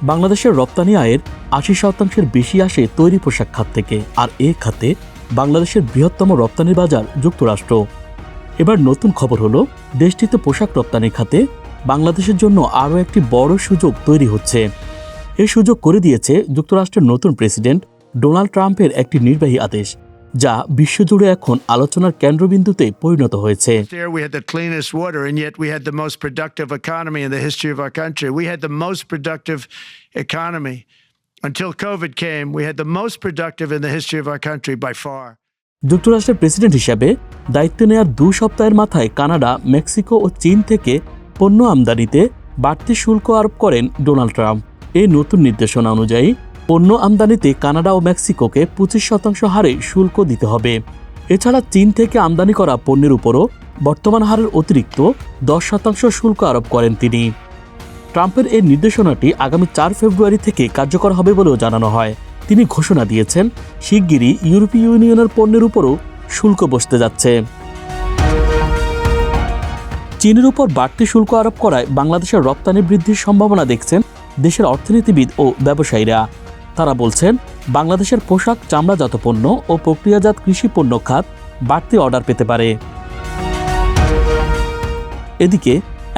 বাংলাদেশের রপ্তানি আয়ের ৮০% বেশি আসে তৈরি পোশাক খাত থেকে, আর এ খাতে বাংলাদেশের বৃহত্তম রপ্তানি বাজার যুক্তরাষ্ট্র। এবার নতুন খবর হলো, দেশটিতে পোশাক রপ্তানি খাতে বাংলাদেশের জন্য আরও একটি বড় সুযোগ তৈরি হচ্ছে। এই সুযোগ করে দিয়েছে যুক্তরাষ্ট্রের নতুন প্রেসিডেন্ট ডোনাল্ড ট্রাম্পের একটি নির্বাহী আদেশ, যা বিশ্বজুড়ে এখন আলোচনার কেন্দ্রবিন্দুতে পরিণত হয়েছে। We had the cleanest water, and yet we had the most productive economy in the history of our country. We had the most productive economy. Until COVID came, we had the most productive in the history of our country by far. যুক্তরাষ্ট্রের president হিসেবে দায়িত্ব নেওয়ার 2 সপ্তাহের মাথায় Canada, Mexico ও চীন থেকে পণ্য আমদানিতে বাড়তি শুল্ক আরোপ করেন ডোনাল্ড ট্রাম্প। এই নতুন নির্দেশনা অনুযায়ী পণ্য আমদানিতে কানাডা ও মেক্সিকোকে 25% হারে শুল্ক দিতে হবে। এছাড়া চীন থেকে আমদানি করা পণ্যের উপরও বর্তমান হারের অতিরিক্ত 10% শুল্ক আরোপ করেন তিনি। ট্রাম্পের এই নির্দেশনাটি আগামী 4 ফেব্রুয়ারি থেকে কার্যকর হবে বলেও জানানো হয়। তিনি ঘোষণা দিয়েছেন, শিগগিরই ইউরোপীয় ইউনিয়নের পণ্যের উপরও শুল্ক বসতে যাচ্ছে। চীনের উপর বাড়তি শুল্ক আরোপ করায় বাংলাদেশের রপ্তানি বৃদ্ধির সম্ভাবনা দেখছেন দেশের অর্থনীতিবিদ ও ব্যবসায়ীরা। তারা বলছেন, বাংলাদেশের পোশাক, চামড়াজাত পণ্য ও প্রক্রিয়াজাত কৃষি পণ্য খাত বাড়তি অর্ডার পেতে পারে। এদিকে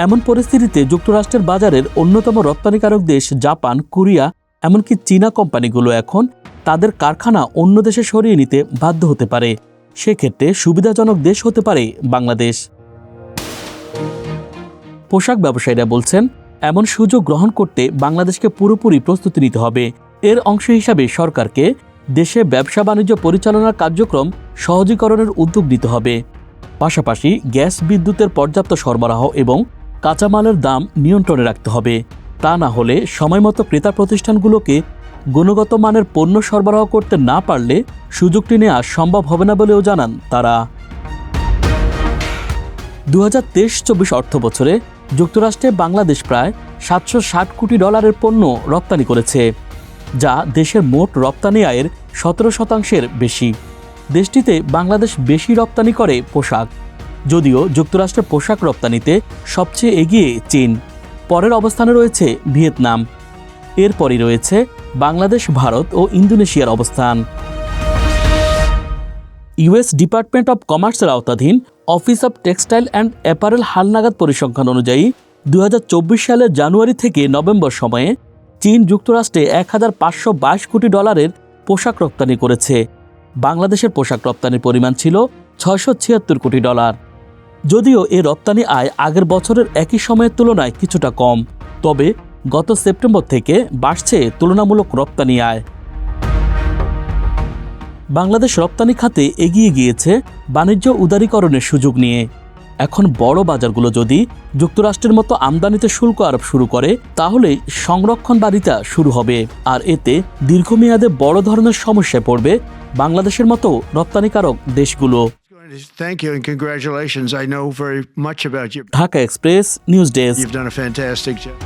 এমন পরিস্থিতিতে যুক্তরাষ্ট্রের বাজারের অন্যতম রপ্তানিকারক দেশ জাপান, কোরিয়া, এমনকি চীনা কোম্পানিগুলো এখন তাদের কারখানা অন্য দেশে সরিয়ে নিতে বাধ্য হতে পারে। সেক্ষেত্রে সুবিধাজনক দেশ হতে পারে বাংলাদেশ। পোশাক ব্যবসায়ীরা বলছেন, এমন সুযোগ গ্রহণ করতে বাংলাদেশকে পুরোপুরি প্রস্তুতি নিতে হবে। এর অংশ হিসাবে সরকারকে দেশে ব্যবসা বাণিজ্য পরিচালনার কার্যক্রম সহজীকরণের উদ্যোগ নিতে হবে। পাশাপাশি গ্যাস, বিদ্যুতের পর্যাপ্ত সরবরাহ এবং কাঁচামালের দাম নিয়ন্ত্রণে রাখতে হবে। তা না হলে সময়মতো ক্রেতা প্রতিষ্ঠানগুলোকে গুণগত মানের পণ্য সরবরাহ করতে না পারলে সুযোগটি নেওয়া সম্ভব হবে না বলেও জানান তারা। 2023-24 অর্থ বছরে যুক্তরাষ্ট্রে বাংলাদেশ প্রায় $760 কোটি পণ্য রপ্তানি করেছে, যা দেশের মোট রপ্তানি আয়ের 17% বেশি। দেশটিতে বাংলাদেশ বেশি রপ্তানি করে পোশাক, যদিও যুক্তরাষ্ট্রের পোশাক রপ্তানিতে সবচেয়ে এগিয়ে চীন। পরের অবস্থানে রয়েছে ভিয়েতনাম। এরপরই রয়েছে বাংলাদেশ, ভারত ও ইন্দোনেশিয়ার অবস্থান। ইউএস ডিপার্টমেন্ট অব কমার্সের আওতাধীন office of textile and apparel হালনাগাদ পরিসংখ্যান অনুযায়ী 2024 সালের জানুয়ারি থেকে নভেম্বর সময়ে চীন যুক্তরাষ্ট্রে $1,522 কোটি পোশাক রপ্তানি করেছে। বাংলাদেশের পোশাক রপ্তানির পরিমাণ ছিল $676 কোটি। যদিও এ রপ্তানি আয় আগের বছরের একই সময়ের তুলনায় কিছুটা কম, তবে গত সেপ্টেম্বর থেকে বাড়ছে তুলনামূলক রপ্তানি আয়। বাংলাদেশ রপ্তানি খাতে এগিয়ে গিয়েছে বাণিজ্য উদারীকরণের সুযোগ নিয়ে। এখন বড় বাজারগুলো যদি যুক্তরাষ্ট্রের মতো আমদানিতে শুল্ক আরোপ শুরু করে, তাহলে সংরক্ষণ বাড়িটা শুরু হবে, আর এতে দীর্ঘমেয়াদে বড় ধরনের সমস্যায় পড়বে বাংলাদেশের মতো রপ্তানিকারক দেশগুলো। Thank you and congratulations. I know very much about you. Dhaka express, news desk. You've done a fantastic job.